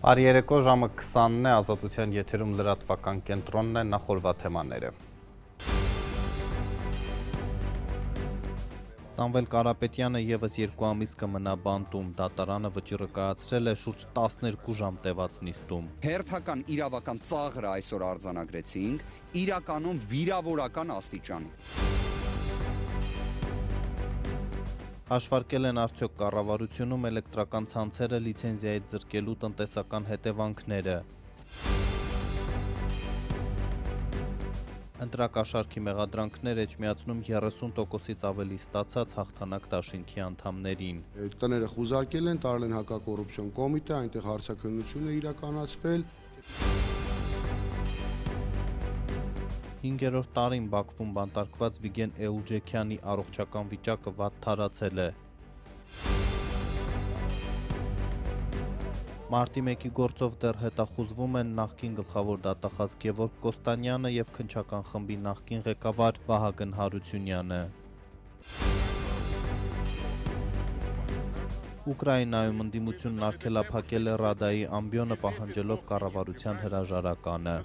Բարի երեկո, ժամը 20-ն է, Ազատության եթերում լրատվական կենտրոնն է, նախորդ թեմաները։ Սամվել Կարապետյանը ևս 2 ամիս կմնա բանտում, դատարանը վճիռը կայացրել է շուրջ 12 ժամ տևած նիստում։ Հերթական իրավական ծաղրը այսօր արձանագրեցինք, իրականում վիրավորական աստիճանի։ Հաշվարկել են արդյոք կառավարությունում էլեկտրական ցանցերը լիցենզիայից զրկելու տնտեսական հետևանքները։ Ընտրակաշառքի մեղադրանքներ էջմիածնում 30%-ից ավելի ստացած հաղթանակ դաշինքի անդամներին։ Տները խուզարկել են, տարել են հակակոռուպցիոն կոմիտե, այնտեղ հարցաքննություն է իրականացվել։ 5-րդ տարին Բաքվում բանտարկված Վիգեն Էուջեքյանի առողջական վիճակը վատ թարացել է։ Մարտի 1-ի գործով դեռ հետախուզվում են նախկին գլխավոր դատախազ Գևորգ Կոստանյանը և քննչական խմբի նախկին ղեկավար Վահագն Հարությունյանը։ Ուկրաինայում ընդդիմությունն արգելափակել է Ռադայի ամբիոնը պահանջելով կառավարության հրաժարականը։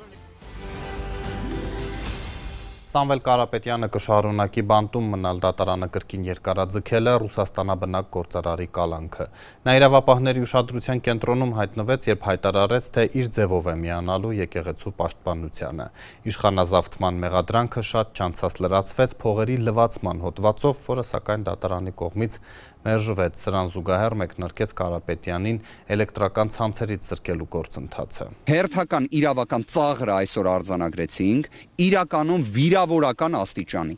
Սամվել Կարապետյանը կշարունակի բանտում մնալ, դատարանը կրկին երկարաձգել է Ռուսաստանաբնակ գործարարի կալանքը։ Նա իրավապահների ուշադրության կենտրոնում հայտնվեց, երբ հայտարարեց, թե իր ձևով է միանալու եկեղեցու պաշտպանությանը։ Իշխանազավթման մեղադրանքը շատ չանցած լրացվեց փողերի լվացման հոդվածով, որը սակայն դատարանի կողմից մերժվեց, սրան զուգահեռ մեկնարկեց Կարապետյանին էլեկտրական ցանցերից զրկելու գործընթացը։ Հերթական իրավական ծաղրը այսօր արձանագրեցինք, իրականում վիրավորական աստիճանի,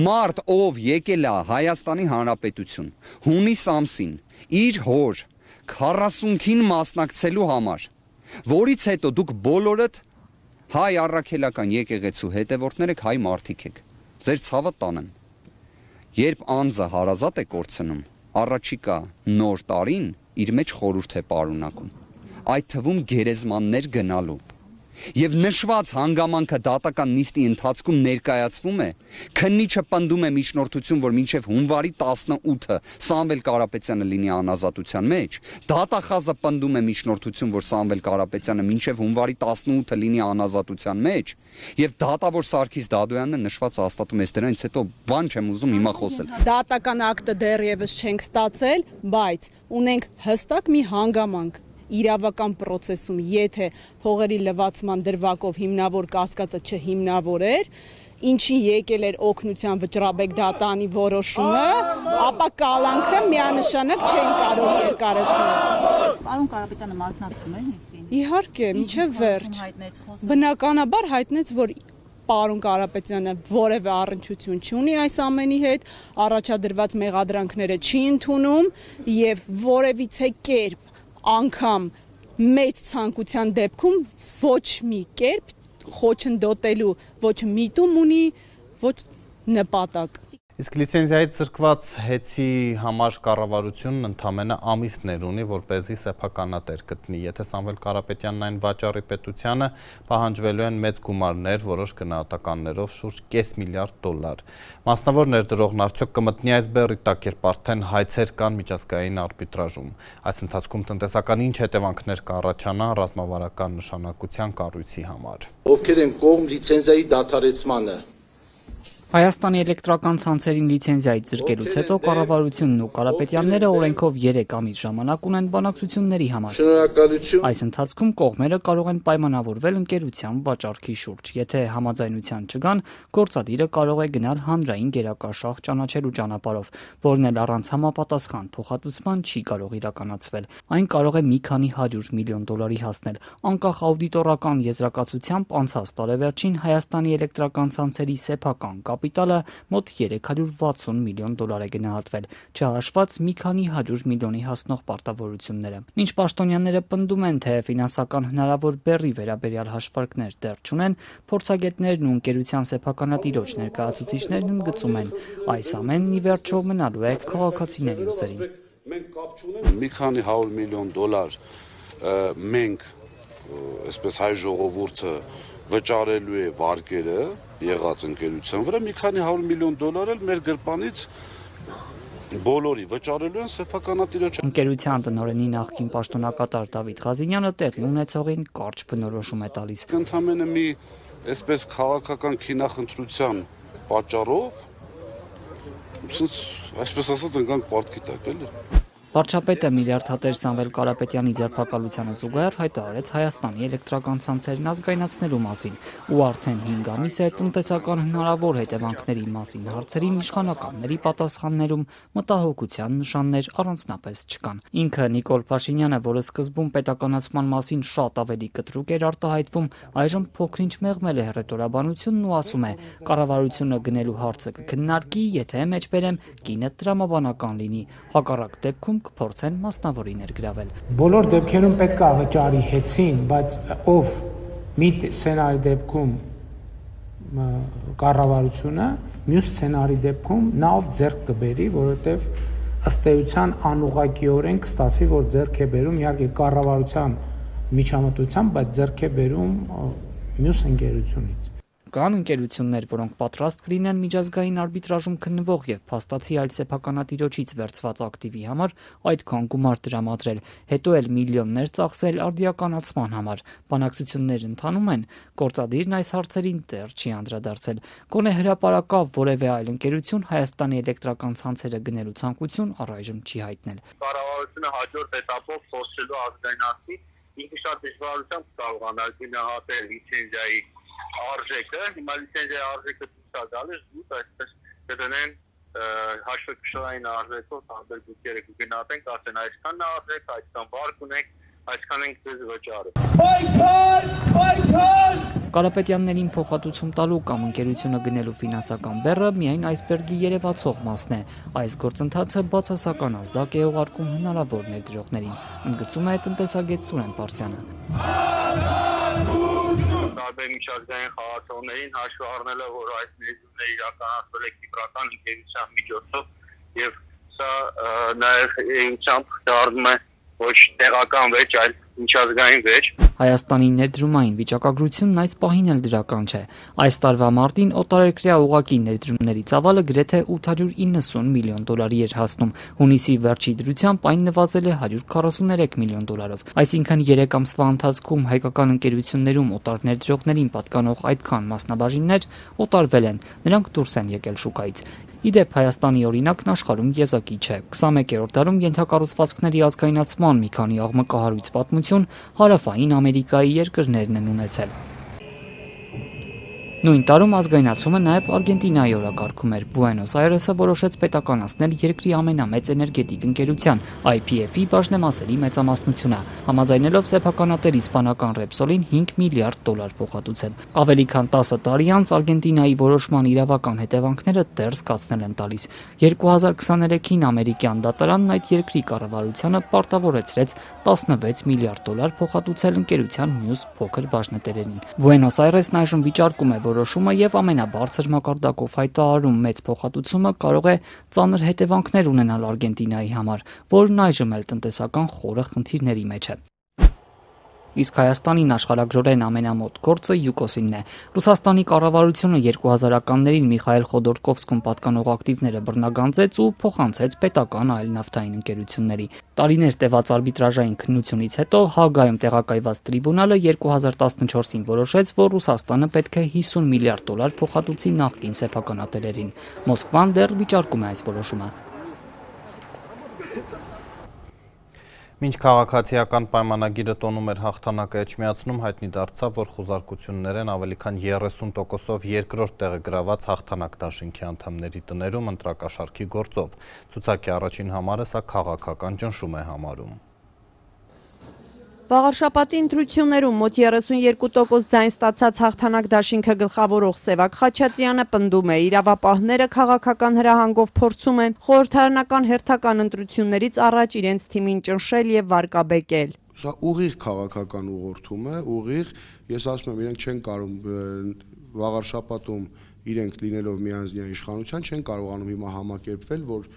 մարդ, ով եկել է Հայաստանի Հանրապետություն, հունիս ամսին, իր հոր 40-ին մասնակցելու համար, որից հետո դուք բոլորդ հայ առաքելական եկեղեցու հետևորդներ եք, հայ մարդիկ եք, ձեր ցավը տանեն։ Երբ անձը հարազատ է կորցնում, առաջիկա նոր տարին իր մեջ խորհուրդ է պարունակում, այդ թվում գերեզմաններ գնալու։ Եվ նշված հանգամանքը դատական նիստի ընթացքում ներկայացվում է, քննիչը պնդում է միջնորդություն, որ մինչև հունվարի 18-ը Սամվել Կարապետյանը լինի անազատության մեջ, դատախազը պնդում է միջնորդություն, որ Սամվել Կարապետյանը մինչև հունվարի 18-ը լինի անազատության մեջ, եւ դատավոր Սարգիս Դադոյանը նշված հաստատում է, դրանից հետո բան չեմ ուզում հիմա խոսել։ Դատական ակտը դեռևս չենք ստացել, բայց ունենք հստակ մի հանգամանք։ Իրավական պրոցեսում, եթե փողերի լվացման դրվագով հիմնավոր կասկածը չհիմնավոր էր, ինչին եկել էր օգնության վճռաբեկ դատանի որոշումը, ապա կալանքը միանշանակ չեն կարող երկարացնել։ Պարոն Կարապետյանը մասնակցում էր նիստին։ Իհարկե, մինչև վերջ։ Բնականաբար հայտնեց, որ պարոն Կարապետյանը որևէ առնչություն չունի այս ամենի հետ, առաջադրված մեղադրանքները չի ընդունում եւ որևիցե կերպ անգամ մեծ ցանկության դեպքում ոչ մի կերպ խոչընդոտելու ոչ միտում ունի, ոչ նպատակ։ Իսկ լիցենզիայից զրկված հեծի համար կառավարությունն ընդամենը ամիսներ ունի, որպեսզի սեփականատեր գտնի։ Եթե Սամվել Կարապետյանն այն վաճառի պետությանը, պահանջվելու են մեծ գումարներ, որոշ գնահատականներով շուրջ $500 միլիարդ։ Մասնավոր ներդրողն արդյոք կմտնի այս բեռի տակ, երբ արդեն հայցեր կան միջազգային արբիտրաժում։ Այս ընթացքում տնտեսական ինչ հետևանքներ կառաջանան ռազմավարական նշանակության կառույցի համար։ Ովքեր են կողմ լիցենզիայի դադարեցմանը։ Հայաստանի էլեկտրական ցանցերին լիցենզիայից զրկելուց հետո կառավարությունն ու Կարապետյանները օրենքով 3 ամիս ժամանակ ունեն բանակցությունների համար։ Շնորհակալություն։ Այս ընթացքում կողմերը կարող են պայմանավորվել ընկերության վաճառքի շուրջ։ Եթե համաձայնության չգան, գործադիրը կարող է գնալ հանրային գերակաշաղ ճանաչելու ճանապարհով, որն էլ առանց համապատասխան փոխհատուցման չի կարող իրականացվել։ Այն կարող է մի քանի $100 միլիոն հասնել։ Անկախ աուդիտորական եզրակացությամբ անցած տարեվերջին Հայաստանի էլեկտրական ցանցերի սեփական կապիտալը մոտ $360 միլիոն է գնահատվել, չհաշված մի քանի 100 միլիոնի հասնող պարտավորությունները։ Մինչ պաշտոնյաները պնդում են, թե ֆինանսական հնարավոր բեռի վերաբերյալ հաշվարկներ դեռ չունեն, փորձագետներն ու ընկերության սեփականատիրոջ ներկայացուցիչներն ընդգծում են, այս ամենն ի վերջո մնալու է քաղաքացիների ուսերին։ Մի քանի $100 միլիոն մենք, այսպես հայ ժողովուրդը վճարելու է վարկերը եղած ընկերության վրա, մի քանի $100 միլիոն էլ մեր գրպանից բոլորի վճարելու են սեփականատիրոջ։ Ընկերության տնօրենի նախկին պաշտոնակատար Դավիթ Ղազինյանը տեղի ունեցողին կարճ բնորոշում է տալիս։ Ընդհանրապես մի այսպես քաղաքական քինախնդրության պատճառով այսպես ասած ընկանք պարտքի տակ էլի։ Վարչապետը միլիարդատեր Սամվել Կարապետյանի ձերբակալությանը զուգահեռ հայտարարեց Հայաստանի էլեկտրական ցանցերն ազգայնացնելու մասին ու արդեն 5 ամիս է տնտեսական հնարավոր հետևանքների մասին հարցերին իշխանականների պատասխաններում մտահոգության նշաններ առանձնապես չկան։ Ինքը Նիկոլ Փաշինյանը, որը սկզբում պետականացման մասին շատ ավելի կտրուկ էր արտահայտվում, այժմ փոքրինչ մեղմել է հռետորաբանությունն ու ասում է՝ կառավարությունը գնելու հարցը կքննարկի, եթե մեջբերեմ կինը տրամաբանական լինի, հակառակ դեպքում կփորձեն մասնավորի ներգրավել։ Բոլոր դեպքերում պետք է վճարի հեծին, բայց ով մի սցենարի դեպքում կառավարությունը, մյուս սցենարի դեպքում նա ով ձեռք կբերի, որովհետև ըստ էության անուղղակիորեն կստացվի, որ ձեռք է բերում իհարկե կառավարության միջամտությամբ, բայց ձեռք է բերում մյուս ընկերությունից։ Կան ընկերություններ, որոնք պատրաստ կլինեն միջազգային արբիտրաժում քննվող եւ փաստացի այլ սեփականատիրոջից վերցված ակտիվի համար այդքան գումար տրամադրել, հետո էլ միլիոններ ծախսել արդիականացման համար։ Բանակցություններ ընթանում են, գործադիրն այս հարցերին դեռ չի անդրադարձել։ Գոնե հրապարակավ որևէ այլ ընկերություն Հայաստանի էլեկտրական ցանցերը գնելու ցանկություն առայժմ չի հայտնել։ Կառավարությունը հաջորդ этаպով փորձելու ազգայնացնել, ինքը շատ դժվարությամբ կարողանալ գնահատել լիցենզիայի արժեքը, հիմա լիցենզիայի արժեքը ցույց է տալիս, դուք այսպես կդնեն հաշվեկշռային արժեքով տարբեր գույքերը կգնահատենք, ասեն այսքան է արժեք, այսքան վարկ ունենք, այսքան ենք ձեզ վճարում։ Պայքար, պայքար։ Կարապետյաններին փոխհատուցում տալու կամ ընկերությունը գնելու ֆինանսական բեռը միայն այսբերգի երևացող մասն է։ Այս գործընթացը բացասական ազդակ է ուղարկում հնարավոր ներդրողներին, ընդգծում է տնտեսագետ Սուրեն Պարսյանը։ Տարբեր միջազգային խաղացողներին հաշվի առնելով, որ այս ներդրումները իրականացվել է կիպրական ընկերության միջոցով եւ սա նաեւ ինքնամբ դառնում է ոչ տեղական վեճ, այլ միջազգային վեճ։ Հայաստանի ներդրումային վիճակագրությունն այս պահին էլ դրական չէ։ Այս տարվա մարտին օտարերկրյա ուղղակի ներդրումների ծավալը գրեթե 890 միլիոն դոլարի էր հասնում։ Հունիսի վերջի դրությամբ այն նվազել է 143 միլիոն դոլարով։ Այսինքն 3 ամսվա ընթացքում հայկական ընկերություններում օտար ներդրողներին պատկանող այդքան մասնաբաժիններ օտարվել են, նրանք դուրս են եկել շուկայից։ Իդեպ Հայաստանի օրինակն աշխարհում եզակի չէ։ 21-րդ դարում ենթակառուցվածքների ազգայնացման մի քանի աղմկահարույց պատմություն Հարավային Ամերիկայի երկրներն են ունեցել։ Նույն տարում ազգայնացումը նաև Արգենտինայի օրակարգում էր։ Բուենոս Այրեսը որոշեց պետականացնել երկրի ամենամեծ էներգետիկ ընկերության YPF-ի բաժնեմասերի մեծամասնությունը, համաձայնելով սեփականատեր իսպանական Repsolին 5 միլիարդ դոլար փոխհատուցել։ Ավելի քան 10 տարի անց Արգենտինայի որոշման իրավական հետևանքները դեռ զգացնել են տալիս։ 2023-ին ամերիկյան դատարանն այդ երկրի կառավարությանը պարտավորեցրեց 16 միլիարդ դոլար փոխհատուցել ընկերության մյուս փոքր բաժնետերերին։ Բուենոս Այրեսն այժմ վիճարկում է որոշումը եւ ամենաբարձր մակարդակով հայտարարում մեծ փոխհատուցումը կարող է ծանր հետևանքներ ունենալ Արգենտինայի համար, որն այժմ էլ տնտեսական խորը խնդիրների մեջ է։ Իսկ Հայաստանին աշխարհագրորեն ամենամոտ գործը Յուկոսինն է։ Ռուսաստանի կառավարությունը 2000-ականներին Միխայել Խոդորկովսկուն պատկանող ակտիվները բռնագանձեց ու փոխանցեց պետական այլ նավթային ընկերությունների։ Տարիներ տևած արբիտրաժային քննությունից հետո Հագայում տեղակայված տրիբունալը 2014-ին որոշեց, որ Ռուսաստանը պետք է 50 միլիարդ դոլար փոխհատուցի նախկին սեփականատերերին։ Մոսկվան դեռ վիճարկում է այս որոշումը։ Մինչ քաղաքացիական պայմանագիրը տոնում էր հաղթանակը էջմիածնում, հայտնի դարձավ, որ խուզարկություններ են ավելի քան 30%-ով երկրորդ տեղը գրաված հաղթանակ դաշինքի անդամների տներում ընտրակաշառքի գործով։ Ցուցակի առաջին համարը սա քաղաքական ճնշում է համարում։ Վաղարշաբաթի ընտրություններում մոտ 32% ձայն ստացած հաղթանակ դաշինքը գլխավորող Սևակ Խաչատրյանը պնդում է, իրավապահները քաղաքական հրահանգով փորձում են խորհրդարանական հերթական ընտրություններից առաջ իրենց թիմին ճնշել եւ վարկաբեկել։ Սա ուղիղ քաղաքական ուղղորդում է, ուղիղ, ես ասում եմ, իրենք չեն կարող վաղարշաբաթում իրենք լինելով միանձնյա իշխանության չեն կարողանում հիմա համակերպվել, որ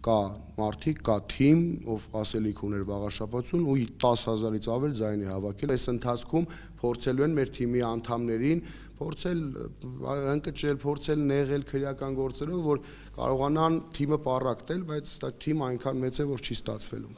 կա մարդիկ, կա թիմ, ով ասելիք ուներ վաղարշաբաթուն ու 10,000-ից ավել ձայն է հավաքել։ Այս ընթացքում փորձելու են մեր թիմի անդամներին փորձել ընկճել, փորձել նեղել քրեական գործերով, որ կարողանան թիմը պառակտել, բայց դա թիմը այնքան մեծ է, որ չի ստացվելու։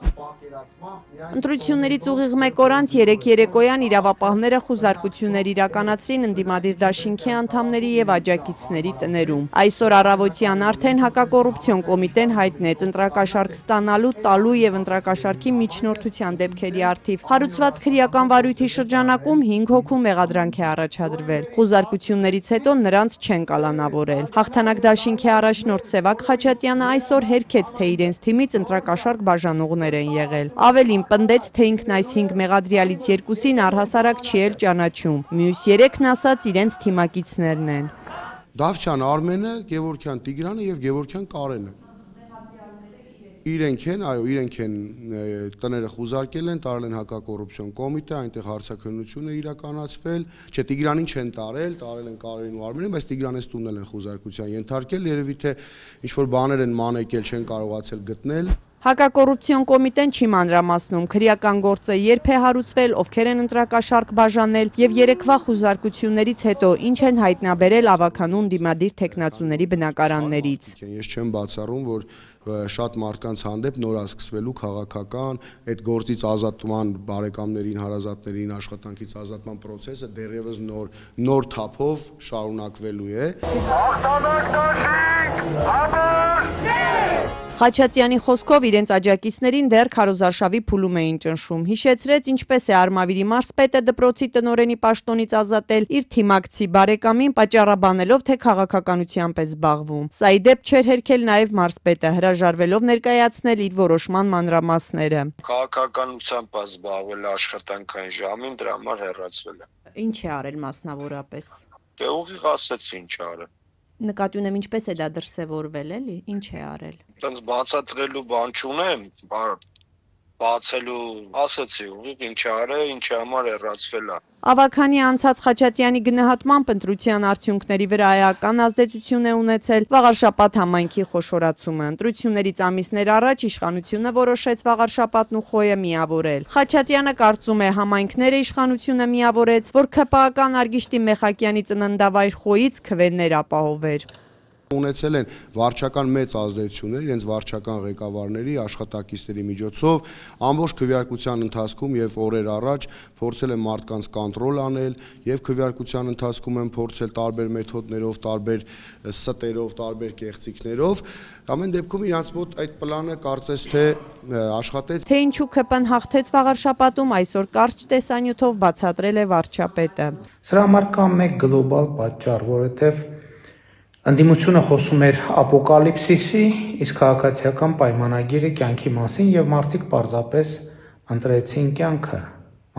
Ընտրություններից ուղիղ 1 օր անց 3 երեկոյան իրավապահները խուզարկություններ իրականացրին ընդդիմադիր դաշինքի անդամների եւ աջակիցների տներում։ Այսօր առավոտյան արդեն հակակոռուպցիոն կոմիտեն հայտնեց ընտրակաշարք ստանալու, տալու եւ ընտրակաշարքի միջնորդության դեպքերի առթիվ հարուցված քրեական վարույթի շրջանակում 5 հոգու մեղադրանք է առաջադրվել։ Խուզարկություններից հետո նրանց չեն կալանավորել։ Հաղթանակ դաշինքի առաջնորդ Սևակ Խաչատյանը այսօր հերքեց, թե իրենց թիմից ընտրակաշարք բաժանողներ են եղել։ Ավելին պնդեց, թե ինքն այս 5 մեղադրյալից 2-ին առհասարակ չի էլ ճանաչում։ Մյուս 3-ն ասաց իրենց թիմակիցներն են։ Դավթյան Արմենը, Գևորգյան Տիգրանը եւ Գևորգյան Կարենը։ Իրենք են, այո, իրենք են տները խուզարկել են, տարել են հակակոռուպցիոն կոմիտե, այնտեղ հարցաքննություն է իրականացվել, չէ, Տիգրանին չեն տարել են Կարենին ու Արմենին, բայց Տիգրանից տուննել են խուզարկության ենթարկել, երևի թե ինչ-որ բաներ են մանեկել, չեն կարողացել գտնել։ Հակակոռուպցիոն կոմիտեն չի մանրամասնում քրեական գործը երբ է հարուցվել, ովքեր են ընտրակաշարք բաժանել եւ երեկվա խուզարկություններից հետո ինչ են հայտնաբերել ավականուն դիմադիր տեխնացուների բնակարաններից։ Ես չեմ բացառում, որ շատ մարդկանց հանդեպ նոր է սկսվելու քաղաքական այդ գործից ազատման բարեկամներին, հարազատներին աշխատանքից ազատման process-ը դեռևս նոր թափով շարունակվելու է։ Խաչատյանի խոսքով իրենց աջակիցներին դեռ քարոզարշավի փուլում էին ճնշում։ Հիշեցրեց, ինչպես է Արմավիրի մարզպետը դպրոցի տնօրենի պաշտոնից ազատել իր թիմակցի բարեկամին պատճառաբանելով, թե քաղաքականությամբ է զբաղվում։ Սա ի դեպ չէր հերքել նաև մարզպետը, հրաժարվելով ներկայացնել իր որոշման մանրամասները։ Քաղաքականությամբ է զբաղվել աշխատանքային ժամին, դրա համար հեռացվել է։ Ինչ է արել մասնավորապես։ Դե ուղիղ ասեց ինչ արել։ Նկատի ունեմ ինչպես է դա դրսևորվել, էլի, ինչ է արել։ Տենց բացատրելու բան չունեմ, բացելու ասեցի, ուղիղ ինչ արել, ինչի համար հեռացվել է։ Ավականի անցած Խաչատյանի գնահատմամբ ընտրության արդյունքների վրա էական ազդեցություն է ունեցել Վաղարշապատ համայնքի խոշորացումը։ Ընտրություններից ամիսներ առաջ իշխանությունը որոշեց Վաղարշապատն ու Խոյը միավորել։ Խաչատյանը կարծում է համայնքները իշխանությունը միավորեց, որ ՔՊԱ-կան Արգիշտի Մեխակյանի ծննդավայր Խոյից քվեներ ապահովեր։ Ունեցել են վարչական մեծ ազդեցություններ իրենց վարչական ղեկավարների, աշխատակիցների միջոցով ամբողջ քվեարկության ընթացքում եւ օրեր առաջ փորձել են մարդկանց կոնտրոլ անել եւ քվեարկության ընթացքում են փորձել տարբեր մեթոդներով, տարբեր ստերով, տարբեր կեղծիքներով ամեն դեպքում իրանց մոտ այդ պլանը կարծես թե աշխատեց։ Թե ինչու ՔՊ-ն հաղթեց Վաղարշապատում այսօր կարճ տեսանյութով բացատրել է վարչապետը։ Սրա համար կա մեկ գլոբալ պատճառ, որովհետեւ Ընդդիմությունը խոսում էր ապոկալիպսիսի, իսկ քաղաքացիական պայմանագիրը կյանքի մասին եւ մարդիկ պարզապես ընտրեցին կյանքը,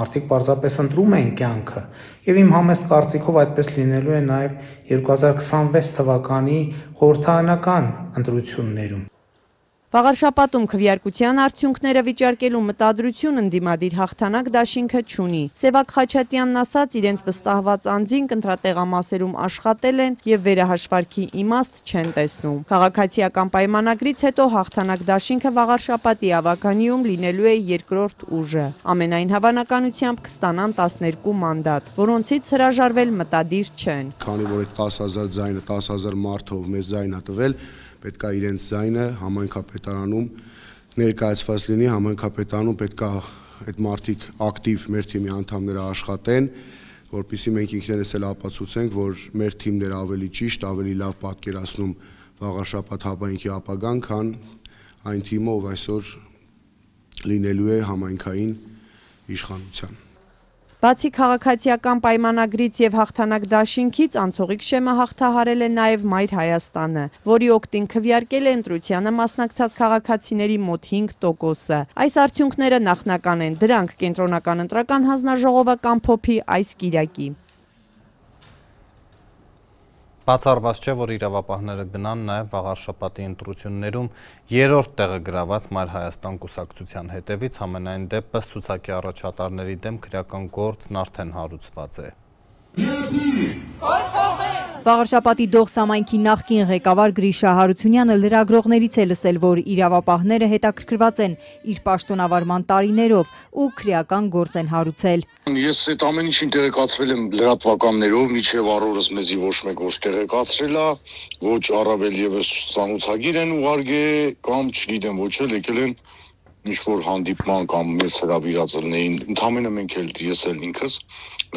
մարդիկ պարզապես ընտրում են կյանքը եւ իմ համեստ կարծիքով այդպես լինելու է նաեւ 2026 թվականի խորհրդարանական ընտրություններում։ Վաղարշապատում քվեարկության արդյունքները վիճարկելու մտադրություն ընդդիմադիր հաղթանակ դաշինքը չունի։ Սևակ Խաչատյանն ասաց, իրենց վստահված անձինք ընտրատեղամասերում աշխատել են եւ վերահաշվարկի իմաստ չեն տեսնում։ Քաղաքացիական պայմանագրից հետո հաղթանակ դաշինքը Վաղարշապատի ավականիում լինելու է երկրորդ ուժը։ Ամենայն հավանականությամբ կստանան 12 մանդատ, որոնցից հրաժարվել մտադիր չեն։ Քանի որ այդ 10,000 ձայնը 10,000 մարդով մեզ ձայն է տվել, պետք է իրենց ձայնը համայնքապետարանում ներկայացված լինի, համայնքապետարանում պետք է այդ մարդիկ ակտիվ մեր թիմի անդամները աշխատեն, որպեսզի մենք ինքներս էլ ապացուցենք, որ մեր թիմն էր ավելի ճիշտ, ավելի լավ պատկերացնում Վաղարշապատ համայնքի ապագան, քան այն թիմը, ով այսօր լինելու է համայնքային իշխանության։ Բացի քաղաքացիական պայմանագրից եւ հաղթանակ դաշինքից անցողիկ շեմը հաղթահարել է նաեւ Մայր Հայաստանը, որի օգտին քվեարկել է ընտրությանը մասնակցած քաղաքացիների մոտ 5%-ը։ Այս արդյունքները նախնական են, դրանք կենտրոնական ընտրական հանձնաժողովը կամփոփի այս կիրակի։ Բացառված չէ, որ իրավապահները գնան նաև Վաղարշապատի ընտրություններում երրորդ տեղը գրաված Մայր Հայաստան կուսակցության հետևից, համենայն դեպս ցուցակի առաջատարների դեմ քրեական գործն արդեն հարուցված է։ Վաղարշապատի Դողս համայնքի նախկին ղեկավար Գրիշա Հարությունյանը լրագրողներից է լսել, որ իրավապահները հետաքրքրված են իր պաշտոնավարման տարիներով ու քրեական գործ են հարուցել։ Ես այդ ամեն ինչին տեղեկացվել եմ լրատվականներով, միջև առօրս մեզի ոչ մեկ ոչ տեղեկացրել է, ոչ առավել եւս ցանուցագիր են ուղարկել կամ չգիտեմ ոչ էլ եկել են ինչ-որ հանդիպման կամ մեզ հրավիրածելներին, ընդհանրապես մենք էլ ես էլ ինքս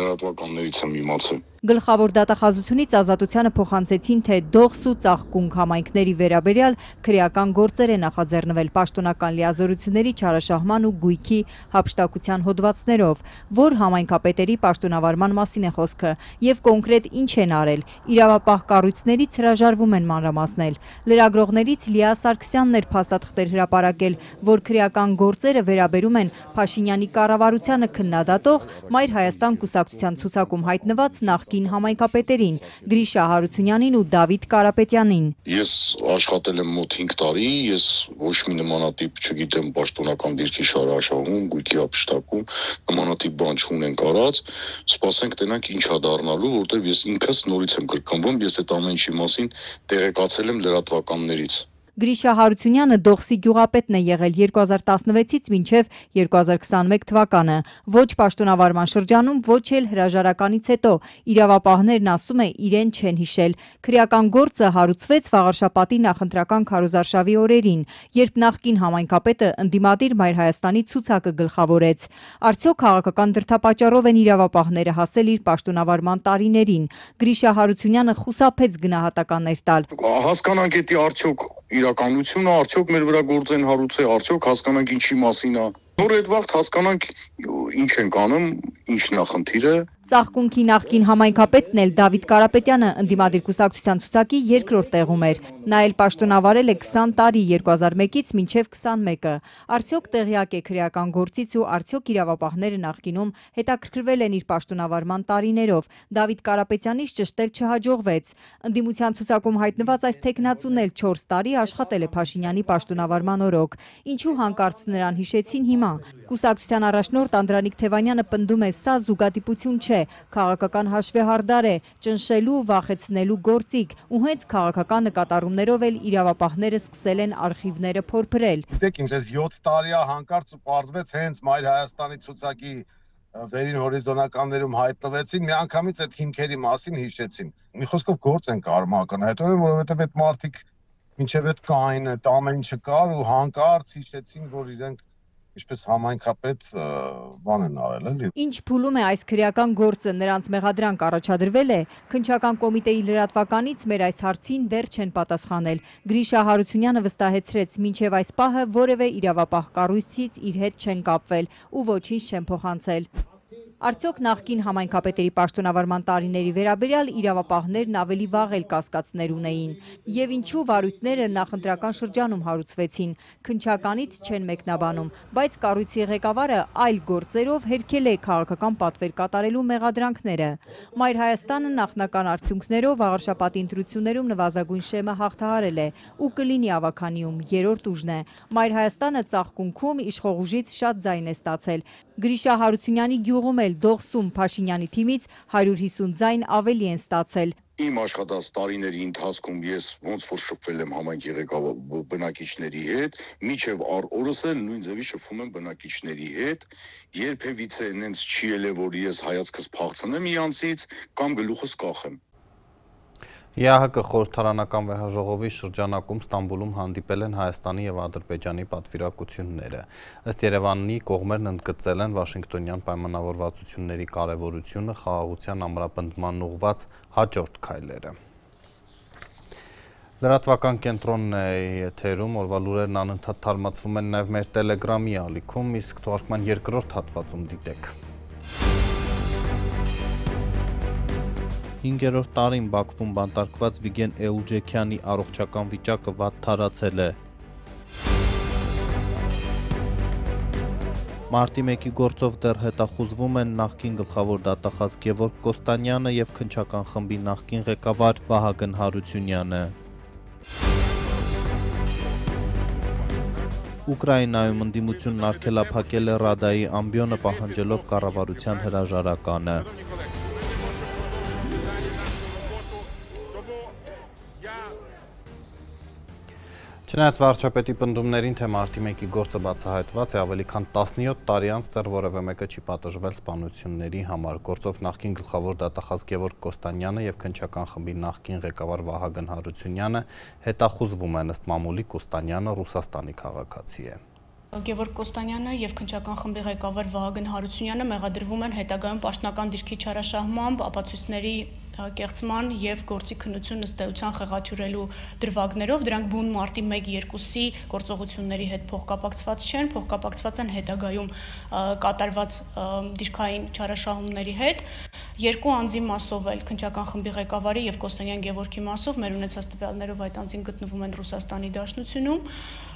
լրատվականներից եմ իմացել։ Գլխավոր դատախազությունից Ազատությանը փոխանցեցին, թե Դողս ու Ծաղկունք համայնքների վերաբերյալ քրեական գործեր է նախաձեռնվել պաշտոնական լիազորությունների չարաշահման ու գույքի հափշտակության հոդվածներով, որ համայնքապետերի պաշտոնավարման մասին է խոսքը, եւ կոնկրետ ինչ են արել։ Իրավապահ կառույցներից հրաժարվում են մանրամասնել։ Լրագրողներից Լիա Սարգսյանն էր փաստաթղթեր հրապարակել, որ քրեական գործերը վերաբերում են Փաշինյանի կառավարությանը քննադատող Մայր Հայաստան կուսակցության ցուցակում հայտնված նախկին համայնքապետերին Գրիշա Հարությունյանին ու Դավիթ Կարապետյանին։ Ես աշխատել եմ մոտ 5 տարի, ես ոչ մի նմանատիպ, չգիտեմ, պաշտոնական դիրքի շարաշահում, գույքի հափշտակում, նմանատիպ բան չունենք արած, սպասենք տենանք ինչա դառնալու, որտեղ ես ինքս նորից եմ կրկնվում, ես այդ ամեն ինչի մասին տեղեկացել եմ լրատվականներից։ Գրիշա Հարությունյանը Դողսի գյուղապետն է եղել 2016-ից մինչև 2021 թվականը, ոչ պաշտոնավարման շրջանում, ոչ էլ հրաժարականից հետո։ Իրավապահներն ասում է իրեն չեն հիշել։ Քրեական գործը հարուցվեց Վաղարշապատի նախընտրական քարոզարշավի օրերին, երբ նախկին համայնքապետը ընդդիմադիր Մայր Հայաստանի ցուցակը գլխավորեց։ Արդյոք քաղաքական դրդապատճառով են իրավապահները հասել իր պաշտոնավարման տարիներին։ Գրիշա Հարությունյանը խուսափեց գնահատականներ տալ։ Հասկանանք էդի արդյոք իրականությունը, արդյոք մեր վրա գործ են հարուցել, արդյոք հասկանանք ինչի մասին է։ Նոր այդ վաղ հասկանանք ինչ ենք անում, ինչն է խնդիրը։ Ծաղկունքի նախկին համայնքապետն էլ Դավիթ Կարապետյանը ընդդիմադիր կուսակցության ցուցակի երկրորդ տեղում էր։ Նա էլ պաշտոնավարել է 20 տարի 2001-ից մինչև 21-ը։ Արդյոք տեղյակ է քրեական գործից ու արդյոք իրավապահները նախկինում հետաքրքրվել են իր պաշտոնավարման տարիներով։ Դավիթ Կարապետյանից ճշտել չհաջողվեց։ Ընդդիմության ցուցակում հայտնված այս թեկնածուն էլ 4 տարի աշխատել է Փաշինյանի պաշտոնավարման օրոք։ Ինչու հանկարծ նրան հիշեցին հիմա։ Կուսակցության առաջնորդ Անդրանիկ Թևանյանը պնդում է, սա զուգադիպություն չէ, քաղաքական հաշվեհարդար է, ճնշելու, վախեցնելու գործիք, ու հենց քաղաքական նկատառումներով էլ իրավապահները սկսել են արխիվները փորփրել։ Գիտեք ինչ, այս 7 տարի հանկարծ պարզվեց հենց Մայր Հայաստանի ցուցակի վերին հորիզոնականներում հայտնվեցին, միանգամից այդ հիմքերի մասին հիշեցին։ Մի խոսքով գործ են կարում ականահայտորեն, որովհետև այդ մարդիկ մինչև այդ կային, այդ ամեն ինչը կար ու հանկարծ հիշեցին, որ իրենք ինչպես համայնքապետ բան են արել, էլի։ Ինչ փուլում է այս քրեական գործը, նրանց մեղադրանք առաջադրվել է, քննչական կոմիտեի լրատվականից մեր այս հարցին դեռ չեն պատասխանել։ Գրիշա Հարությունյանը վստահեցրեց, մինչև այս պահը որևէ իրավապահ կառույցից իր հետ չեն կապվել ու ոչինչ չեն փոխանցել։ Արդյոք նախկին համայնքապետերի պաշտոնավարման տարիների վերաբերյալ իրավապահներն ավելի վաղ էլ կասկածներ ունեին։ Եվ ինչու վարույթները նախընտրական շրջանում հարուցվեցին, քննչականից չեն մեկնաբանում, բայց կառույցի ղեկավարը այլ գործերով հերքել է քաղաքական պատվեր կատարելու մեղադրանքները։ Մայր Հայաստանը նախնական արդյունքներով Վաղարշապատի ընտրություններում նվազագույն շեմը հաղթահարել է ու կլինի ավականիում, երրորդ ուժն է։ Մայր Հայաստանը Ծաղկունքում իշխող ուժից շատ ձայն է ստացել։ Գրիշա Հարությունյանի գյուղում էլ Դողսում Փաշինյանի թիմից 150 ձայն ավելի են ստացել։ Իմ աշխատած տարիների ընթացքում ես ոնց որ շփվել եմ համայնքի ղեկավար բնակիչների հետ, միջև օրս էլ նույն ձևի շփվում եմ բնակիչների հետ, երբևիցե նենց չի ելել, որ ես հայացքս փախցնեմ իրանցից կամ գլուխս կախեմ։ ԵԱՀԿ խորհրդարանական վեհաժողովի շրջանակում Ստամբուլում հանդիպել են Հայաստանի եւ Ադրբեջանի պատվիրակությունները։ Ըստ Երևանի կողմերն ընդգծել են Վաշինգտոնյան պայմանավորվածությունների կարևորությունը խաղաղության ամրապնդման ուղղված հաջորդ քայլերը։ Լրատվական կենտրոնն է եթերում, օրվա լուրերն անընդհատ թարմացվում են նաեւ մեր Telegram-ի ալիքում, իսկ թողարկման երկրորդ հատվածում դիտեք։ 5-րդ տարին Բաքվում բանտարկված Վիգեն Էուջեքյանի առողջական վիճակը վատ թարացել է։ Մարտի 1-ի գործով դեռ հետախուզվում են նախկին գլխավոր դատախազ Գևորգ Կոստանյանը եւ քննչական խմբի նախկին ղեկավար Վահագն Հարությունյանը։ Ուկրաինայում ընդդիմությունն արգելափակել է Ռադայի ամբիոնը պահանջելով կառավարության հրաժարականը։ Չնայած վարչապետի պնդումներին, թե մարտի 1-ի գործը բացահայտված է, ավելի քան 17 տարի անց դեռ որևէ մեկը չի պատժվել սպանությունների համար։ Գործով նախկին գլխավոր դատախազ Գևորգ Կոստանյանը եւ քննչական խմբի նախկին ղեկավար Վահագն Հարությունյանը հետախուզվում են, ըստ մամուլի Կոստանյանը Ռուսաստանի քաղաքացի է։ Գևորգ Կոստանյանը եւ քննչական խմբի ղեկավար Վահագն Հարությունյանը մեղադրվում են հետագայում պաշտոնական դիրքի չարաշահմամբ, ապացույցների կեղծման եւ գործի քննություն ըստ էության խեղաթյուրելու դրվագներով։ Դրանք բուն մարտի 1-2-ի գործողությունների հետ փոխկապակցված չեն, փոխկապակցված են հետագայում կատարված դիրքային չարաշահումների հետ։ Երկու անձի մասով էլ քննչական խմբի ղեկավարի եւ Կոստանյան Գևորգի մասով մեր ունեցած տվյալներով այդ անձին գտնվում են Ռուսաստանի Դաշնությունում։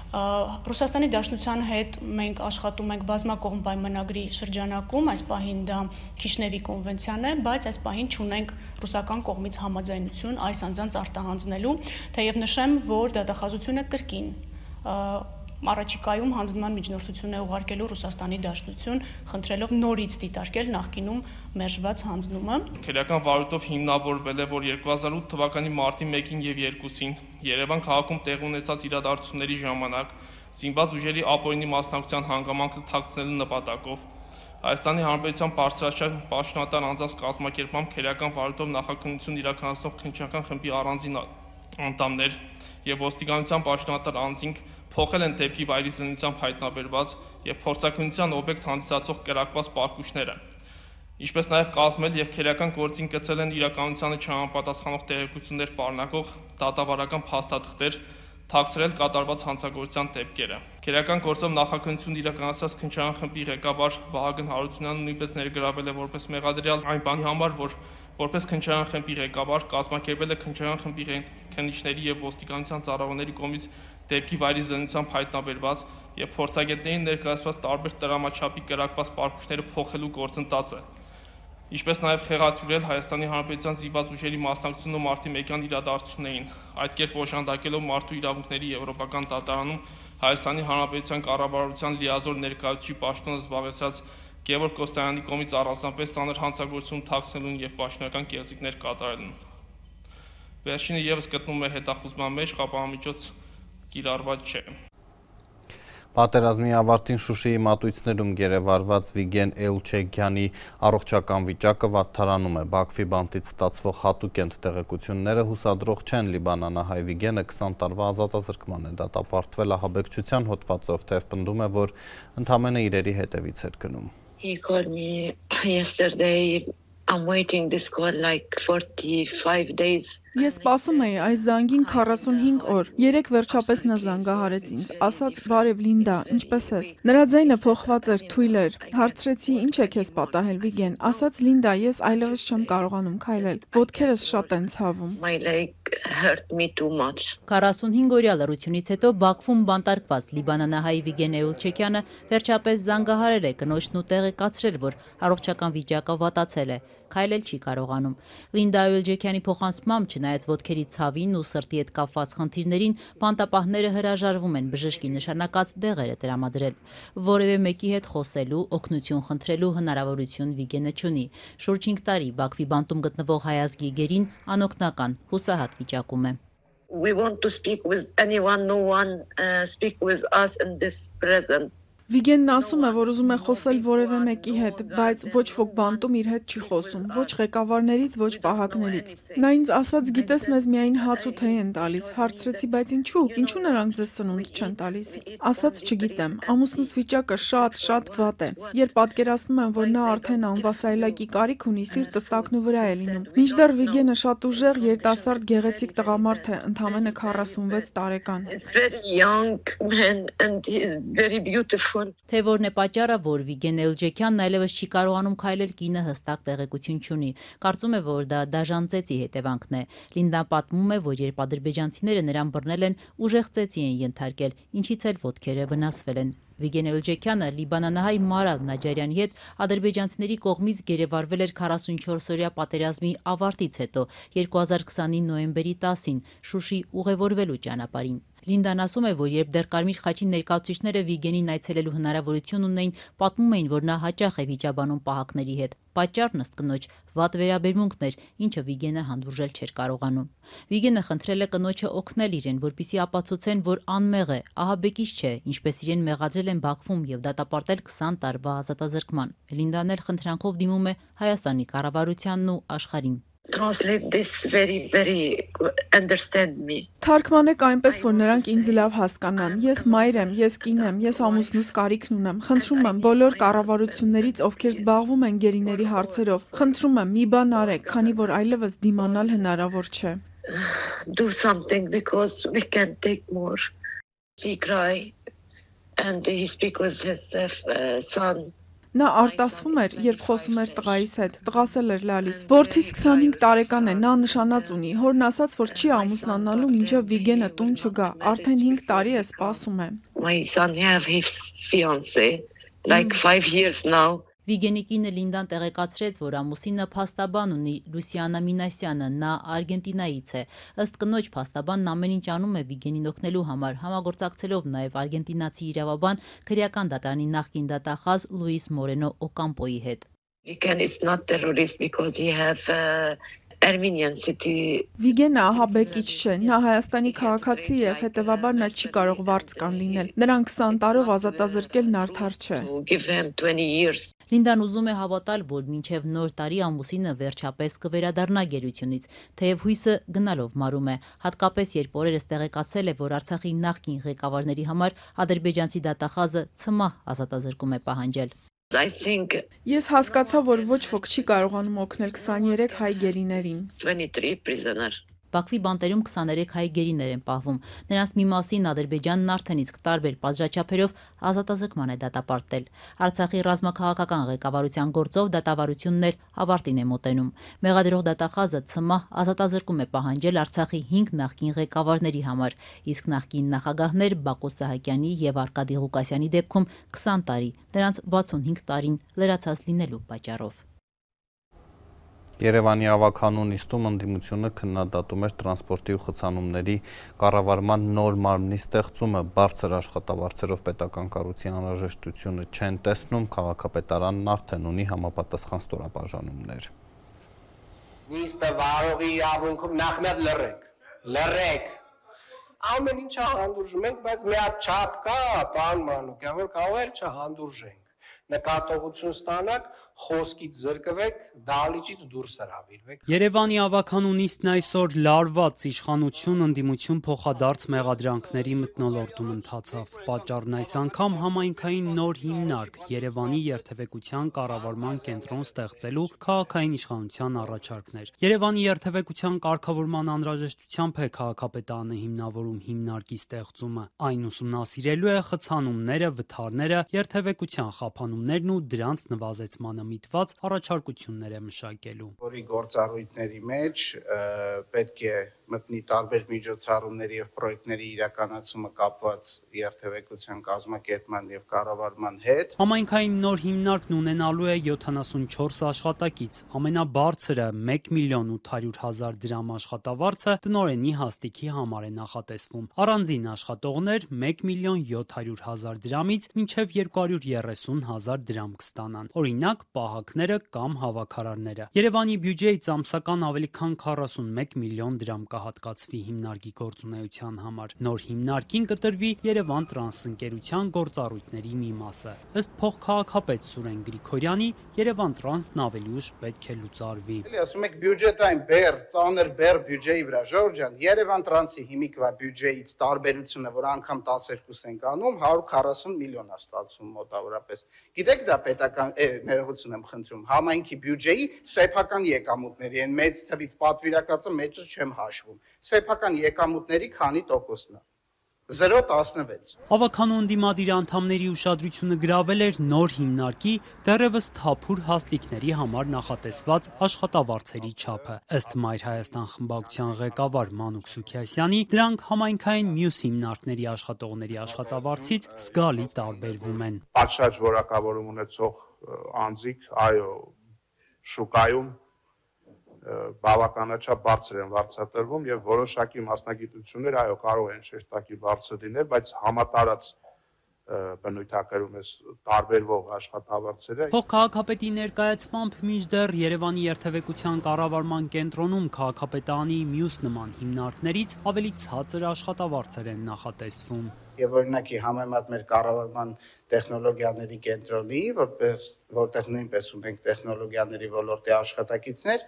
Ռուսաստանի Դաշնության հետ մենք աշխատում ենք բազմակողմ պայմանագրի շրջանակում, այս պահին դա Քիշնևի կոնվենցիան է, բայց այս պահին չունենք ռուսական կողմից համաձայնություն այս անձանց արտահանձնելու, թեև նշեմ, որ դատախազությունը կրկին առաջիկայում հանձնման միջնորդություն է ուղարկելու Ռուսաստանի Դաշնություն, խնդրելով նորից դիտարկել նախկինում մերժված հանձնումը։ Քերական վարույթով հիմնավորվել է, որ 2008 թվականի մարտի 1-ին եւ 2-ին Երևան քաղաքում տեղի ունեցած իրադարձությունների ժամանակ զինված ուժերի ապօրինի մասնակցության հանգամանքը թաքցնելու նպատակով Հայաստանի Հանրապետության բարձրաստիճան պաշտոնատար անձանց կազմակերպմամբ քերական վարույթով նախաքննություն իրականացնող քննչական խմբի առանձին անդամներ եւ ոստիկանության պաշտոնատար անձինք փոխել են դեպքի վայրի զինությամբ հայտնաբերված եւ փորձակնության օբյեկտ հանդիսացող կերակված պարկուշները, ինչպես նաեւ կազմել եւ քերական գործին կցել են իրականությանը չհամապատասխանող տեղեկություններ պարունակող դատավարական փաստաթղթեր, թաքցրել կատարված հանցագործության դեպքերը։ Քերական գործով նախաքննություն իրականացած քննչական խմբի ղեկավար Վահագն Հարությունյանը նույնպես ներգրավել է որպես մեղադրյալ այն բանի համար, որ որպես քննչական խմբի ղեկավար կազմակերպել է քննչական խմբի քննիչների եւ ոստիկանության ծառայողների կողմից դեպքի վայրի զինությամբ հայտնաբերված եւ փորձագետներին ներկայացված տարբեր տրամաչափի կրակված պարկուշները փոխելու գործընթացը, ինչպես նաեւ խեղաթյուրել Հայաստանի Հանրապետության զինված ուժերի մասնակցությունը մարտի 1-յան իրադարձություններին, այդ կերպ օժանդակելով մարդու իրավունքների եվրոպական դատարանում Հայաստանի Հանրապետության կառավարության լիազոր ներկայացուցիչի պաշտոնը զբաղեցրած Գևորգ Կոստանյանի կողմից առանձնապես ծանր հանցագործություն թաքցնելուն եւ պաշտոնական կեղծիքներ կատարելուն։ Վերջինը եւս գտնվում է հետախուզման մեջ, խափանամիջոց կիրառված չէ։ Պատերազմի ավարտին Շուշիի մատույցներում գերեվարված Վիգեն Էլչեգյանի առողջական վիճակը վատթարանում է։ Բաքվի բանտից ստացվող հատուկ տեղեկությունները հուսադրող չեն։ Լիբանանահայ Վիգենը 20 տարվա ազատազրկման է դատապարտվել ահաբեկչության հոդվածով, թեև պնդում է, որ ընդամենը իրերի հետևից էր գնում։ He called me yesterday. I'm waiting this call like 45 days. Ես սպասում էի այս զանգին 45 օր։ Երեք վերջապես նա զանգահարեց ինձ, ասաց՝ «Բարև Լինդա, ինչպե՞ս ես»։ Նրա ձայնը փոխված էր, թույլ էր։ Հարցրեցի՝ «Ինչ է քեզ պատահել, Վիգեն»։ Ասաց՝ «Լինդա, ես այլևս չեմ կարողանում քայլել։ Ոտքերս շատ են ցավում»։ My leg hurt me too much. 45-օրյա լռությունից հետո Բաքվում բանտարկված Լիբանանահայ Վիգեն Էլչեգյանը վերջապես զանգահարել է կնոջն ու տեղեկացրել, որ առողջական վիճակը վատացել է, քայլել չի կարողանում։ Լինդա Էլչեգյանի փոխանցմամբ, չնայած ոտքերի ցավին ու սրտի հետ կապված խնդիրներին, բանտապահները հրաժարվում են բժշկի նշանակած դեղերը տրամադրել։ Որևէ մեկի հետ խոսելու, օգնություն խնդրելու հնարավորություն Վիգենը չունի։ Շուրջ 5 տարի Բաքվի բանտում գտնվող հայ ազգի գերին անօգնական, հուսահատ վիճակում է։ We want to speak with anyone, no one speak with us in this present. Վիգենն ասում է, որ ուզում է խոսել որևէ մեկի հետ, բայց ոչ ոք բանտում իր հետ չի խոսում, ոչ ղեկավարներից, ոչ պահակներից։ Նա ինձ ասաց՝ «Գիտես, մեզ միայն հաց ու թեյ են տալիս»։ Հարցրեցի՝ «Բայց ինչու նրանք ձեզ սնունդ չեն տալիս»։ Ասաց՝ «Չգիտեմ, ամուսնուս վիճակը շատ վատ է»։ Երբ պատկերացնում եմ, որ նա արդեն անվասայլակի կարիք ունի, սիրտս տակնու վրա է լինում։ Մինչդեռ Վիգենը շատ ուժեղ, երիտասարդ, գեղեցիկ տղամարդ է, ընդամենը 46 տարեկան։ Very young man and he is very beautiful. Թե որն է պատճառը, որ Վիգեն Էլչեգյանն այլևս չի կարողանում քայլել, կինը հստակ տեղեկություն չունի։ Կարծում է, որ դա դաժան ծեծի հետևանքն է։ Լինդան պատմում է, որ երբ ադրբեջանցիները նրան բռնել են, ուժեղ ծեծի են ենթարկել, ինչից էլ ոտքերը վնասվել են։ Վիգեն Էլչեգյանը Լիբանանահայ Մարալ Նաջարյանի հետ ադրբեջանցիների կողմից գերեվարվել էր 44-օրյա պատերազմի ավարտից հետո 2020-ի նոյեմբերի 10-ին Շուշի ուղևորվելու ճանապարհին։ Լինդան ասում է, որ երբ դեռ Կարմիր խաչի ներկայացուցիչները Վիգենին այցելելու հնարավորություն ունեին, պատմում էին, որ նա հաճախ է վիճաբանում պահակների հետ։ Պատճառն ըստ կնոջ վատ վերաբերմունքն էր, ինչը Վիգենը հանդուրժել չէր կարողանում։ Վիգենը խնդրել է կնոջը օգնել իրեն, որպեսզի ապացուցեն, որ անմեղ է, ահաբեկիչ չէ, ինչպես իրեն մեղադրել են Բաքվում եւ դատապարտել 20 տարվա ազատազրկման։ Լինդան էլ խնդրանքով դիմում է Հայաստանի կառավարությանն ու աշխարհին։ Translate this very understand me. Թարգմանեք այնպես, որ նրանք ինձ լավ հասկանան։ Ես մայր եմ, ես կին եմ, ես ամուսնուս կարիքն ունեմ։ Խնդրում եմ բոլոր կառավարություններից, ովքեր զբաղվում են գերիների հարցերով, խնդրում եմ մի բան արեք, քանի որ այլևս դիմանալ հնարավոր չէ։ Do something because we can't take more. He cry and he speak with his son. Նա արտասվում էր, երբ խոսում էր տղայիս հետ, տղասել էր լալիս։ Որդիս 25 տարեկան է, նա նշանած ունի, հորն ասաց, որ չի ամուսնանալու, մինչև Վիգենը տուն չգա, արդեն 5 տարի է սպասում է։ My son have his fiancé like 5 years now. Վիգենի կինը Լինդան տեղեկացրեց, որ ամուսինը փաստաբան ունի Լուսիանա Մինասյանը, նա Արգենտինայից է։ Ըստ կնոջ փաստաբանն ամեն ինչ անում է Վիգենին օգնելու համար, համագործակցելով նաև արգենտինացի իրավաբան քրեական դատարանի նախկին դատախազ Լուիս Մորենո Օկամպոյի հետ։ Vigen is not terrorist because he have Armenian city. Վիգենը ահաբեկիչ չէ, նա Հայաստանի քաղաքացի է, հետևաբար նա չի կարող վարձկան լինել։ Նրան 20 տարով ազատազրկելն արդար չէ։ Give him 20 years. Լինդան ուզում է հավատալ, որ մինչև նոր տարի ամուսինը վերջապես կվերադառնա գերությունից, թեև հույսը գնալով մարում է, հատկապես երբ օրերս տեղեկացել է, որ Արցախի նախկին ղեկավարների համար ադրբեջանցի դատախազը ցմահ ազատազրկում է պահանջել։ Ես հասկացա, որ ոչ ոք չի կարողանում օգնել 23 հայ գերիներին։ 23 prisoner. Բաքվի բանտերում 23 հայ գերիներ են պահվում։ Նրանց մի մասին Ադրբեջանն արդեն իսկ տարբեր պատժաչափերով ազատազրկման է դատապարտել։ Արցախի ռազմաքաղաքական ղեկավարության գործով դատավարություններ ավարտին է մոտենում։ Մեղադրող դատախազը ցմահ ազատազրկում է պահանջել Արցախի 5 նախկին ղեկավարների համար, իսկ նախկին նախագահներ Բակո Սահակյանի եւ Արկադի Ղուկասյանի դեպքում 20 տարի, նրանց 65 տարին լրացած լինելու պատճառով։ Երևանի ավագանու նիստում ընդդիմությունը քննադատում էր տրանսպորտի ու խցանումների կառավարման նոր մարմնի ստեղծումը, բարձր աշխատավարձերով պետական կառույցի անհրաժեշտությունը չեն տեսնում, քաղաքապետարանն արդեն ունի համապատասխան ստորաբաժանումներ։ Նիստը վարողի իրավունքում նախ մեկ լռեք։ Ամեն ինչ հանդուրժում ենք, բայց մի հատ չափ կա, պարոն Մանուկյան, որ կարող է չհանդուրժենք։ Նկատողություն ստանաք, խոսքից զրկվեք, դահլիճից դուրս հրավիրվեք։ Երևանի ավագանու նիստն այսօր լարված իշխանություն ընդդիմություն փոխադարձ մեղադրանքների մթնոլորտում ընթացավ։ Պատճառն այս անգամ համայնքային նոր հիմնարկ Երևանի երթևեկության կառավարման կենտրոն ստեղծելու քաղաքային իշխանության առաջարկներ։ Երևանի երթևեկության կարգավորման անհրաժեշտությամբ է քաղաքապետարանը հիմնավորում հիմնարկի ստեղծումը։ Այն ուսումնասիրելու է խցանումները, վթարները, երթևեկության խափանումներն ու դրանց նվազեցմանը միտված առաջարկություններ է մշակելու։ Որի գործառույթների մեջ պետք է մտնի տարբեր միջոցառումների եւ պրոյեկտների իրականացումը կապված երթևեկության կազմակերպման եւ կառավարման հետ։ Համայնքային նոր հիմնարկն ունենալու է 74 աշխատակից, ամենաբարձրը 1.800.000 դրամ աշխատավարձը տնօրենի հաստիքի համար է նախատեսվում։ Առանձին աշխատողներ 1.700.000 դրամից մինչև 230.000 դրամ կստանան։ Օրինակ, պահակները կամ հավաքարարները։ Երևանի բյուջեից ամսական ավելի քան 41 միլիոն դրամ կհատկացվի հիմնարկի գործունեության համար։ Նոր հիմնարկին կտրվի Երևան տրանս ընկերության գործառույթների մի մասը։ Ըստ փոխքաղաքապետ Սուրեն Գրիգորյանի, Երևան տրանսն ավելի ուշ պետք է լուծարվի։ Էլի ասում եք բյուջետային ծանր բեր բյուջեի վրա, Ժորժ ջան, Երևան տրանսի հիմիկվա բյուջեից տարբերությունը, որ անգամ 12 ենք անում, 140 միլիոն է ստացվում մոտավորապես։ Գիտեք դա պետական ներողություն եմ խնդրում, համայնքի բյուջեի սեփական եկամուտների են մեծ թվից պատվիրակացը մեջը չեմ հաշվում։ Սեփական եկամուտների քանի տոկոսն է։ 0.16։ Ավագանու ընդդիմադիր անդամների ուշադրությունը գրավել էր նոր հիմնարկի դեռևս թափուր հաստիկների համար նախատեսված աշխատավարձերի չափը։ Ըստ Մայր Հայաստան խմբակցության ղեկավար Մանուկ Սուքիասյանի, դրանք համայնքային մյուս հիմնարկների աշխատողների աշխատավարձից զգալի տարբերվում են։ Պատշաճ որակավորում ունեցող անձիկ, այո, շուկայում բավականաչափ բարձր են վարձատրվում եւ որոշակի մասնագիտություններ այո կարող են շեշտակի բարձր լինել, բայց համատարած բնույթակերում էս տարբերվող աշխատավարձերը։ Փոխքաղաքապետի ներկայացմամբ մինչդեռ Երևանի երթևեկության կառավարման կենտրոնում քաղաքապետարանի մյուս նման հիմնարկներից ավելի ցածր աշխատավարձեր են նախատեսվում։ Եվ օրինակի համեմատ մեր կառավարման տեխնոլոգիաների կենտրոնի, որտեղ նույնպես ունենք տեխնոլոգիաների ոլորտի աշխատակիցներ,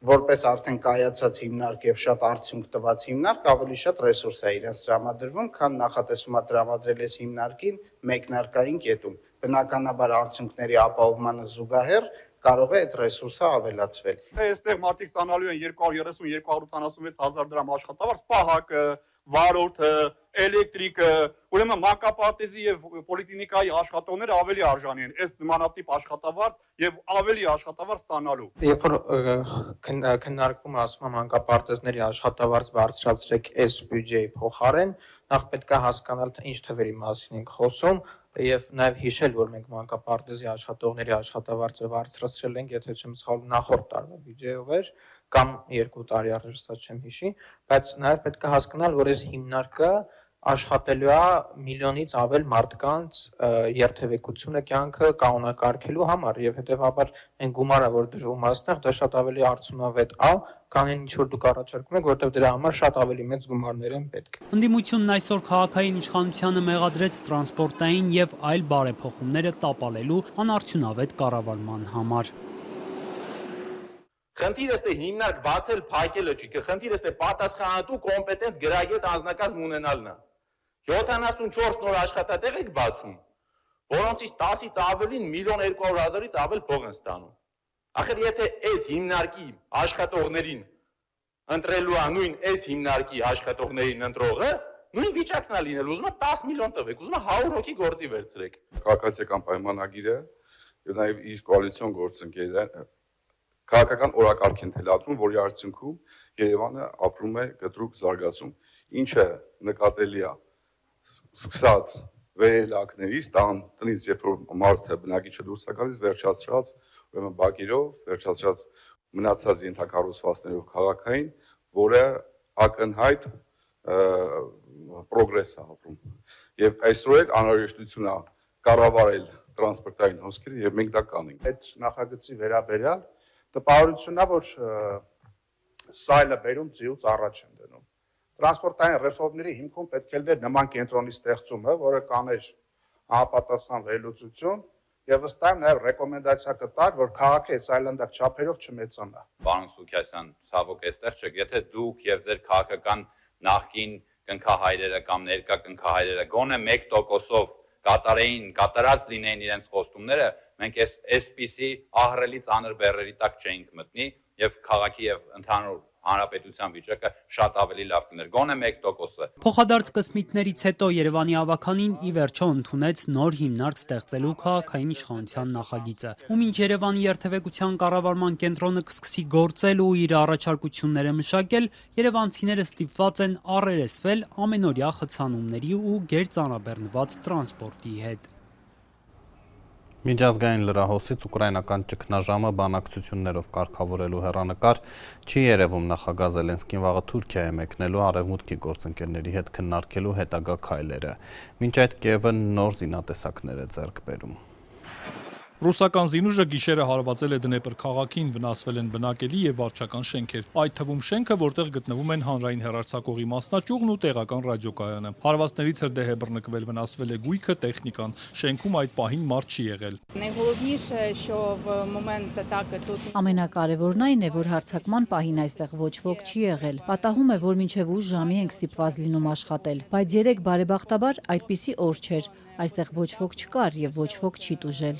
որպես արդեն կայացած հիմնարկ եւ շատ արդյունք տված հիմնարկ ավելի շատ ռեսուրս է իրենց տրամադրվում, քան նախատեսվում է տրամադրել այս հիմնարկին մեկնարկային կետում։ Բնականաբար արդյունքների ապահովմանը զուգահեռ կարող է այդ ռեսուրսը ավելացվել։ Այստեղ մարդիկ ստանալու են 230-276 հազար դրամ աշխատավարձ, պահակը, վարորդը, էլեկտրիկը, ուրեմն մանկապարտեզի եւ պոլիկլինիկայի աշխատողները ավելի արժանի են այս նմանատիպ աշխատավարձ եւ ավելի աշխատավարձ ստանալու։ Երբ որ քննարկվում է ասում մանկապարտեզների աշխատավարձ բարձրացրեք այս բյուջեի փոխարեն, նախ պետք է հասկանալ թե ինչ թվերի մասին ենք խոսում եւ նաեւ հիշել, որ մենք մանկապարտեզի աշխատողների աշխատավարձը բարձրացրել ենք, եթե չեմ սխալվում, նախորդ տարվա բյուջեով էր կամ 2 տարի առաջ, սա չեմ հիշի, բայց նաեւ պետք է հասկանալ, որ այս հիմնարկը աշխատելու է միլիոնից ավել մարդկանց երթևեկությունը կյանքը կանոնակարգելու համար եւ հետեւաբար այն գումարը, որ դրվում է այստեղ, դա շատ ավելի արդյունավետ է, քան այն ինչ որ դուք առաջարկում եք, որտեղ դրա համար շատ ավելի մեծ գումարներ են պետք։ Ընդդիմությունն այսօր քաղաքային իշխանությանը մեղադրեց տրանսպորտային եւ այլ բարեփոխումները տապալելու անարդյունավետ կառավարման համար։ Խնդիրը ստե հիմնարկ բացել, փակելը չի, խնդիրը ստե պատասխանատու կոմպետենտ գրագետ անձնակազմ ունենալն է։ 74 նոր աշխատատեղ եք բացում, որոնցից 10-ից ավելին 1.200.000-ից ավել փող են ստանում։ Ախր եթե այդ հիմնարկի աշխատողներին ընտրելու է նույն այս հիմնարկի աշխատողներին ընտրողը, նույն վիճակն է լինել, ուզում է 10 միլիոն տվեք, ուզում է 100 հոգի գործի վերցրեք։ Քաղաքացիական պայմանագիրը եւ նաեւ իր կոալիցիոն գործընկերները քաղաքական օրակարգ են թելադրում, որի արդյունքում Երևանը ապրում է կտրուկ զարգացում, ինչը նկատելի է սկսած վերելակներից, տնից երբ որ մարդը բնակիչը դուրս է գալիս, վերջացրած ուրեմն բակերով, վերջացրած մնացած ենթակառուցվածքներով քաղաքային, որը ակնհայտ պրոգրես է ապրում։ Եվ այսօր էլ անհրաժեշտություն է կառավարել տրանսպորտային հոսքերը եւ մենք դա կանենք։ Այդ նախագծի վերաբերյալ տպավորությունն է, որ սայլը բերում ձիուց առաջ են դնում։ Տրանսպորտային ռեֆորմների հիմքում պետք է լիներ նման կենտրոնի ստեղծումը, որը կաներ համապատասխան վերլուծություն եւ ըստ այմ նաեւ ռեկոմենդացիա կտար, որ քաղաքը այս այլանդակ չափերով չմեծանա։ Պարոն Սուքիասյան, ցավոք այստեղ չեք, եթե դուք եւ ձեր քաղաքական նախկին կնքահայրերը կամ ներկա կնքահայրերը գոնե 1%-ով կատարած լինեին իրենց խոստումները, մենք այսպիսի ահռելի ծանր բեռերի տակ չէինք մտնի եւ քաղաքի եւ ընդհանուր հանրապետության վիճակը շատ ավելի լավ կներ, գոնե 1%-ը։ Փոխադարձ կսմիթներից հետո Երևանի ավականին ի վերջո ընդունեց նոր հիմնարկ ստեղծելու քաղաքային իշխանության նախագիծը, ու մինչ Երևանի երթևեկության կառավարման կենտրոնը կսկսի գործել ու իր առաջարկությունները մշակել, երևանցիները ստիպված են առերեսվել ամենօրյա խցանումների ու գերծանրաբեռնված տրանսպորտի հետ։ Միջազգային լրահոսից ուկրաինական ճգնաժամը բանակցություններով կարգավորելու հեռանկար չի երևում նախագահ Զելենսկին վաղը Թուրքիա է մեկնելու արևմուտքի գործընկերների հետ քննարկելու հետագա քայլերը։ Մինչ այդ Կիևը նոր զինատեսակներ է ձեռք բերում։ Ռուսական զինուժը գիշերը հարվածել է Դնեպր քաղաքին, վնասվել են բնակելի եւ վարչական շենքեր։ Այդ թվում շենքը, որտեղ գտնվում են հանրային հեռարձակողի մասնաճյուղն ու տեղական ռադիոկայանը։ Հարվածներից հրդեհ է բռնկվել, վնասվել է գույքը, տեխնիկան։ Շենքում այդ պահին մարդ չի եղել։ Ամենակարևորն այն է, որ հարձակման պահին այստեղ ոչ ոք չի եղել։ Պատահում է, որ մինչև ուշ ժամի ենք ստիպված լինում աշխատել, բայց երեք բարեբախտաբար այդպիսի օր չէր։ Այստեղ ոչ ոք չկար եւ ոչ ոք չի տուժել։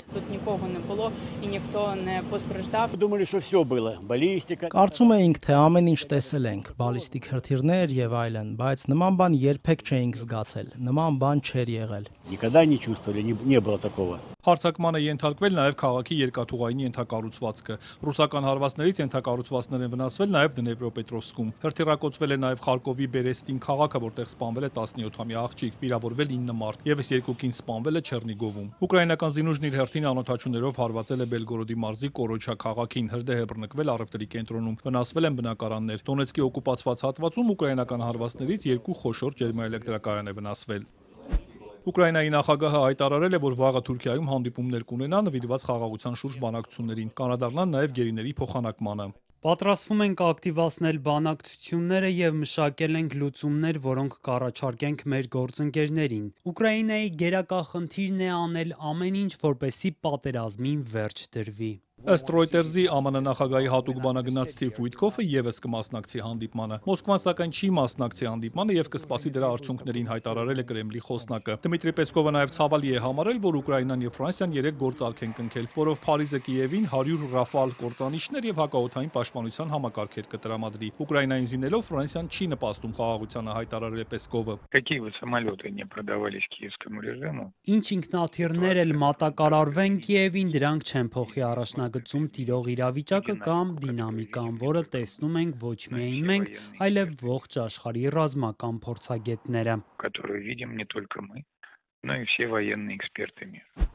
Կարծում էինք, թե ամեն ինչ տեսել ենք, բալիստիկ հրթիռներ եւ այլն, բայց նման բան երբեք չէինք զգացել, նման բան չէր եղել։ Հարձակման է ենթարկվել նաև քաղաքի երկաթուղային ենթակառուցվածքը։ Ռուսական հարվածներից ենթակառուցվածքներ են վնասվել նաև Դնեպրոպետրովսկում։ Հրթիռակոծվել է նաև Խարկովի Բերեստին քաղաքը, որտեղ սպանվել է 17-ամյա աղջիկ, վիրավորվել 9 մարդ, եւս երկուքին կին սպանվել է Չեռնիգովում։ Ուկրաինական զինուժն իր հերթին անօթաչուներով հարվածել է Բելգորոդի մարզի Կորոչա քաղաքին, հրդեհ է բռնկվել առևտրի կենտրոնում, վնասվել են բնակարաններ։ Դոնեցկի օկուպացված հատվածում ուկրաինական հարվածներից 2 խոշոր ջերմաէլեկտրակայան է վնասվել։ Ուկրաինայի նախագահը հայտարարել է, որ վաղը Թուրքիայում հանդիպումներ կունենա նվիրված խաղաղության շուրջ բանակցություններին, կանադառնան նաև գերիների փոխանակմանը։ Պատրաստվում ենք ակտիվացնել բանակցությունները եւ մշակել ենք լուծումներ, որոնք կառաջարկենք մեր գործընկերներին։ Ուկրաինայի գերակա խնդիրն է անել ամեն ինչ, որպեսզի պատերազմին վերջ դրվի։ Ըստ Reuters-ի ԱՄՆ նախագահի հատուկ բանագնաց Սթիվ Ուիթքոֆը եւս կմասնակցի հանդիպմանը։ Մոսկվան սակայն չի մասնակցի հանդիպմանը եւ կսպասի դրա արդյունքներին, հայտարարել է Կրեմլի խոսնակը։ Դմիտրի Պեսկովը նաեւ ցավալի է համարել, որ Ուկրաինան եւ Ֆրանսիան 3 գործարք են կնքել, որով Փարիզը Կիևին 100 Ռաֆալ կործանիչներ եւ հակաօդային պաշտպանության համակարգեր կտրամադրի։ Ուկրաինային զինելով Ֆրանսիան չի նպաստում խաղաղությանը, հայտարարել է Պեսկովը։ Ինչ ինքնաթիռներ էլ մատակարարվեն Կիևին, դրանք չեն փոխի առաջնագծում տիրող իրավիճակը կամ դինամիկան, որը տեսնում ենք ոչ միայն մենք, այլև ողջ աշխարհի ռազմական փորձագետները։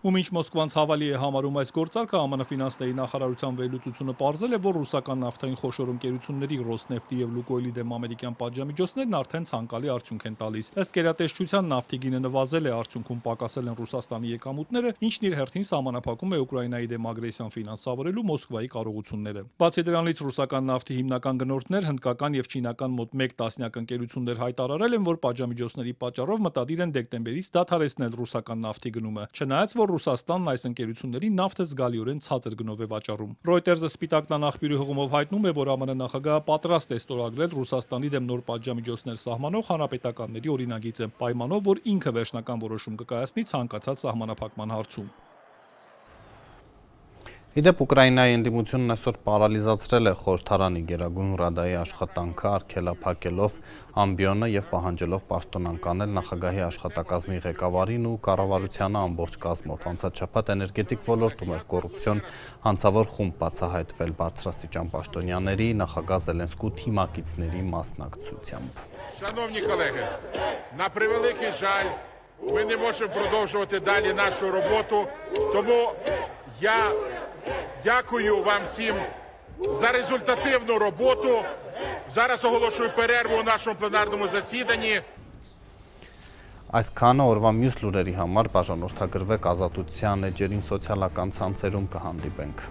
Ու մինչ Մոսկվան ցավալի է համարում այս գործարքը, ԱՄՆ ֆինանսների նախարարության վերլուծությունը պարզել է, որ ռուսական նավթային խոշոր ընկերությունների Ռոսնեֆտի եւ Լուկոյլի դեմ ամերիկյան պատժամիջոցներն արդեն ցանկալի արդյունք են տալիս։ Ըստ գերատեսչության նավթի գինը նվազել է, արդյունքում պակասել են Ռուսաստանի եկամուտները, ինչն իր հերթին սահմանափակում է Ուկրաինայի դեմ ագրեսիան ֆինանսավորելու Մոսկվայի կարողությունները։ Բացի դրանից ռուսական նավթի հիմնական գնորդներ, հնդկական եւ չինական մոտ 1 տասնյակ ընկերություններ հայտարարել են, որ պատժամիջոցների պատճառով մտադիր են դեկտեմբերից դադարեցնել ռուսական նավթի գնումը, չնայած որ Ռուսաստանն այս ընկերությունների նավթը զգալիորեն ցածր գնով է վաճառում։ Reuters-ը Սպիտակ տան աղբյուրի հողումով հայտնում է, որ ԱՄՆ նախագահը պատրաստ է ստորագրել Ռուսաստանի դեմ նոր պատժամիջոցներ սահմանող հանրապետականների օրինագիծը, պայմանով, որ ինքը վերջնական որոշում կկայացնի ցանկացած սահմանափակման հարցում։ Իդեպ Ուկրաինայի ընդդիմությունն այսօր պարալիզացրել է խորհրդարանի Գերագույն Ռադայի աշխատանքը, արգելափակելով ամբիոնը եւ պահանջելով պաշտոնանկ անել նախագահի աշխատակազմի ղեկավարին ու կառավարությանը ամբողջ կազմով։ Անցաչափած էներգետիկ ոլորտում էր կոռուպցիոն հանցավոր խումբ բացահայտվել բարձրաստիճան պաշտոնյաների, նախագահ Զելենսկու թիմակիցների մասնակցությամբ։ Шановні колеги, на превеликий жаль, ми не можемо продовжувати далі нашу роботу, тому я дякую вам всім за результативну роботу. Зараз оголошую перерву у нашому пленарному засіданні. Այսքանը օրվա մյուս լուրերի համար բաժանորդագրվեք Ազատության էջերին սոցիալական ցանցերում կհանդիպենք։